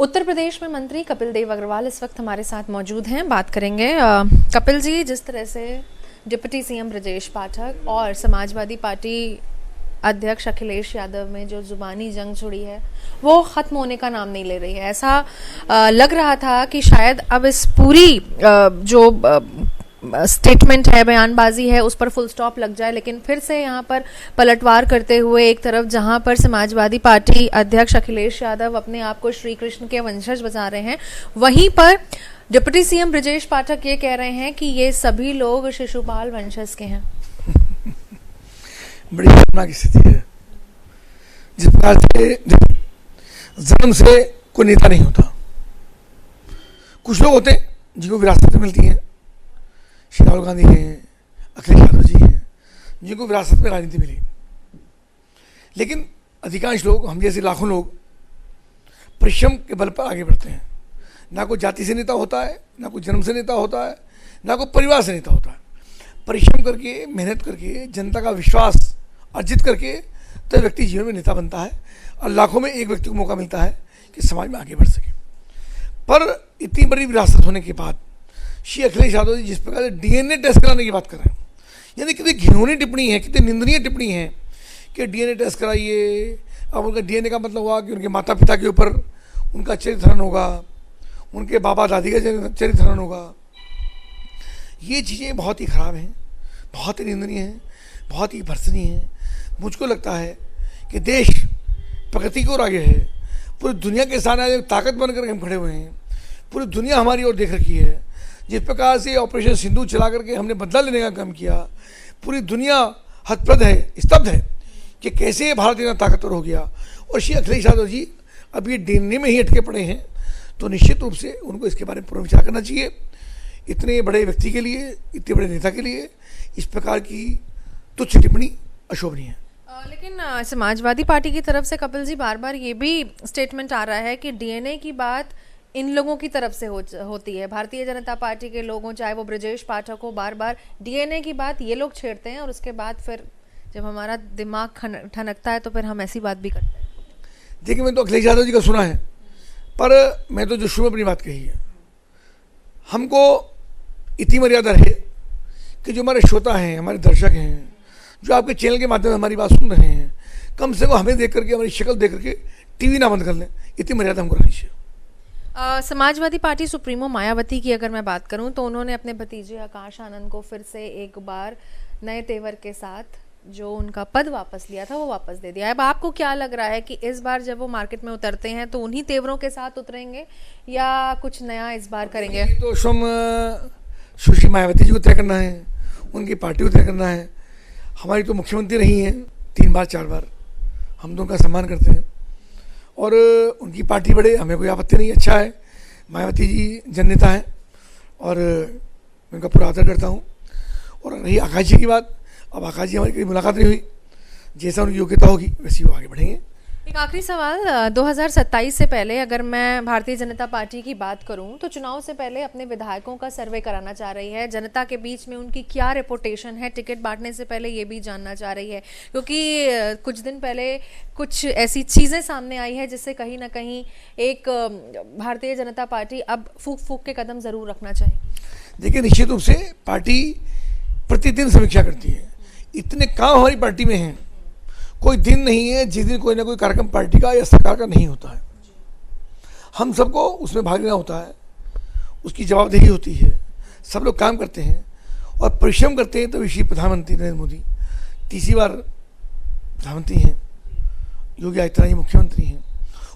उत्तर प्रदेश में मंत्री कपिल देव अग्रवाल इस वक्त हमारे साथ मौजूद हैं। बात करेंगे कपिल जी, जिस तरह से डिप्टी सीएम ब्रजेश पाठक और समाजवादी पार्टी अध्यक्ष अखिलेश यादव में जो जुबानी जंग छुड़ी है वो खत्म होने का नाम नहीं ले रही है। ऐसा लग रहा था कि शायद अब इस पूरी जो स्टेटमेंट है, बयानबाजी है, उस पर फुल स्टॉप लग जाए, लेकिन फिर से यहाँ पर पलटवार करते हुए एक तरफ जहाँ पर समाजवादी पार्टी अध्यक्ष अखिलेश यादव अपने आप को श्री कृष्ण के वंशज बता रहे हैं, वहीं पर डिप्टी सीएम ब्रजेश पाठक ये कह रहे हैं कि ये सभी लोग शिशुपाल वंशज के हैं। बड़ी खतरनाक स्थिति है। जिस प्रकार से जन्म से कोई नेता नहीं होता, कुछ लोग होते हैं जिनको विरासत में मिलती है। श्री राहुल गांधी हैं, अखिलेश यादव जी हैं, जिनको विरासत में राजनीति मिली। लेकिन अधिकांश लोग, हम जैसे लाखों लोग, परिश्रम के बल पर आगे बढ़ते हैं। ना कोई जाति से नेता होता है, ना कोई जन्म से नेता होता है, ना कोई परिवार से नेता होता है। परिश्रम करके, मेहनत करके, जनता का विश्वास अर्जित करके तो व्यक्ति जीवन में नेता बनता है और लाखों में एक व्यक्ति को मौका मिलता है कि समाज में आगे बढ़ सके। पर इतनी बड़ी विरासत होने के बाद श्री अखिलेश यादव जी जिस प्रकार से डीएनए टेस्ट कराने की बात कर रहे हैं, यानी कितनी घिनौनी टिप्पणी है, कितनी निंदनीय टिप्पणी है कि डीएनए टेस्ट कराइए। अब उनका डीएनए का मतलब हुआ कि उनके माता पिता के ऊपर उनका चरित्र हनन होगा, उनके बाबा दादी का चरित्र हनन होगा। ये चीज़ें बहुत ही खराब हैं, बहुत ही निंदनीय हैं, बहुत ही भर्सनीय हैं। मुझको लगता है कि देश प्रगति की ओर आगे है। पूरी दुनिया के सामने ताकत बनकर हम खड़े हुए हैं। पूरी दुनिया हमारी ओर देख रखी है। जिस प्रकार से ऑपरेशन सिंधु चला करके हमने बदला लेने का काम किया, पूरी दुनिया हतप्रद है, स्तब्ध है कि कैसे भारत इतना ताकतवर हो गया। और श्री अखिलेश यादव जी अब ये डीएनए में ही अटके पड़े हैं, तो निश्चित रूप से उनको इसके बारे में पूर्ण विचार करना चाहिए। इतने बड़े व्यक्ति के लिए, इतने बड़े नेता के लिए इस प्रकार की तुच्छ टिप्पणी अशोभनीय है। लेकिन समाजवादी पार्टी की तरफ से कपिल जी बार बार ये भी स्टेटमेंट आ रहा है कि डीएनए की बात इन लोगों की तरफ से होती है। भारतीय जनता पार्टी के लोगों, चाहे वो ब्रजेश पाठक हो, बार बार डीएनए की बात ये लोग छेड़ते हैं और उसके बाद फिर जब हमारा दिमाग ठनकता है तो फिर हम ऐसी बात भी करते हैं। देखिए, मैंने तो अखिलेश यादव जी का सुना है, पर मैं तो जो शुरू में अपनी बात कही है, हमको इतनी मर्यादा रहे कि जो हमारे श्रोता हैं, हमारे दर्शक हैं, जो आपके चैनल के माध्यम से हमारी बात सुन रहे हैं, कम से कम हमें देख करके, हमारी शक्ल देख करके टीवी ना बंद कर लें। इतनी मर्यादा हमको रखनी चाहिए। समाजवादी पार्टी सुप्रीमो मायावती की अगर मैं बात करूं तो उन्होंने अपने भतीजे आकाश आनंद को फिर से एक बार नए तेवर के साथ जो उनका पद वापस लिया था वो वापस दे दिया। अब आपको क्या लग रहा है कि इस बार जब वो मार्केट में उतरते हैं तो उन्हीं तेवरों के साथ उतरेंगे या कुछ नया इस बार करेंगे? तो सुश्री मायावती जी को तय करना है, उनकी पार्टी को तय करना है। हमारी तो मुख्यमंत्री रही हैं 3 बार 4 बार, हम तो उनका सम्मान करते हैं और उनकी पार्टी बढ़े, हमें कोई आपत्ति नहीं। अच्छा है, मायावती जी जननेता हैं और मैं उनका पूरा आदर करता हूँ। और रही आकाश जी की बात, अब आकाश जी हमारी कभी मुलाकात नहीं हुई, जैसा उनकी योग्यता होगी वैसे वो आगे बढ़ेंगे। एक आखिरी सवाल, 2027 से पहले अगर मैं भारतीय जनता पार्टी की बात करूं तो चुनाव से पहले अपने विधायकों का सर्वे कराना चाह रही है। जनता के बीच में उनकी क्या रेपुटेशन है, टिकट बांटने से पहले ये भी जानना चाह रही है, क्योंकि कुछ दिन पहले कुछ ऐसी चीज़ें सामने आई है जिससे कहीं ना कहीं एक भारतीय जनता पार्टी अब फूक के कदम ज़रूर रखना चाहिए। देखिए, निश्चित रूप से पार्टी प्रतिदिन समीक्षा करती है। इतने काम हमारी पार्टी में हैं, कोई दिन नहीं है जिस दिन कोई ना कोई कार्यक्रम पार्टी का या सरकार का नहीं होता है। हम सबको उसमें भाग लेना होता है, उसकी जवाबदेही होती है। सब लोग काम करते हैं और परिश्रम करते हैं, तो श्री प्रधानमंत्री नरेंद्र मोदी 3री बार प्रधानमंत्री हैं, योगी आदित्यनाथ जी मुख्यमंत्री हैं।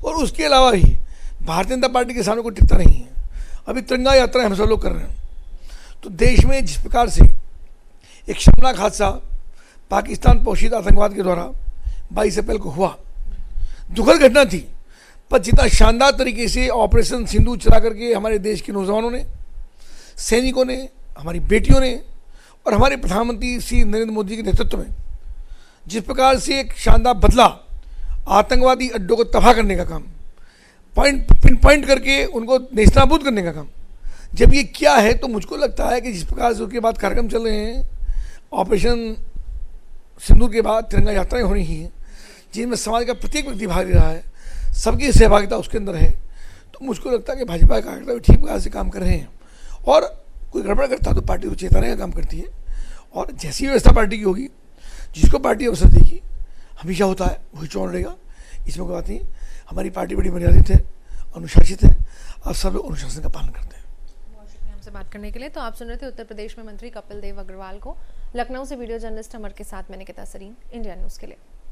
और उसके अलावा भी भारतीय जनता पार्टी के सामने कोई टिकता नहीं है। अभी तिरंगा यात्रा हम सब लोग कर रहे हैं। तो देश में जिस प्रकार से एक शर्मनाक हादसा पाकिस्तान पोषित आतंकवाद के द्वारा 22 अप्रैल को हुआ, दुखद घटना थी, पर जितना शानदार तरीके से ऑपरेशन सिंधु चला करके हमारे देश के नौजवानों ने, सैनिकों ने, हमारी बेटियों ने और हमारे प्रधानमंत्री श्री नरेंद्र मोदी के नेतृत्व में जिस प्रकार से एक शानदार बदला, आतंकवादी अड्डों को तबाह करने का काम, पिन पॉइंट करके उनको नेस्तनाबूद करने का काम जब ये किया है, तो मुझको लगता है कि जिस प्रकार से उसके बाद कार्यक्रम चल रहे हैं, ऑपरेशन सिंदूर के बाद तिरंगा यात्राएं हो रही हैं जिनमें समाज का प्रत्येक व्यक्ति भाग ले रहा है, सबकी सहभागिता उसके अंदर है, तो मुझको लगता है कि भाजपा का कार्यकर्ता भी ठीक प्रकार से काम कर रहे हैं, और कोई गड़बड़ करता तो पार्टी को चेताने का काम करती है, और जैसी व्यवस्था पार्टी की होगी, जिसको पार्टी अवसर देगी, हमेशा होता है वही चुन लेगा, इसमें कोई बात नहीं। हमारी पार्टी बड़ी मर्यादित है, अनुशासित है, और सब लोग अनुशासन का पालन करते हैं। हमसे बात करने के लिए। तो आप सुन रहे थे उत्तर प्रदेश में मंत्री कपिल देव अग्रवाल को। लखनऊ से वीडियो जर्नलिस्ट अमर के साथ मैं निकिता सरीन, इंडिया न्यूज़ के लिए।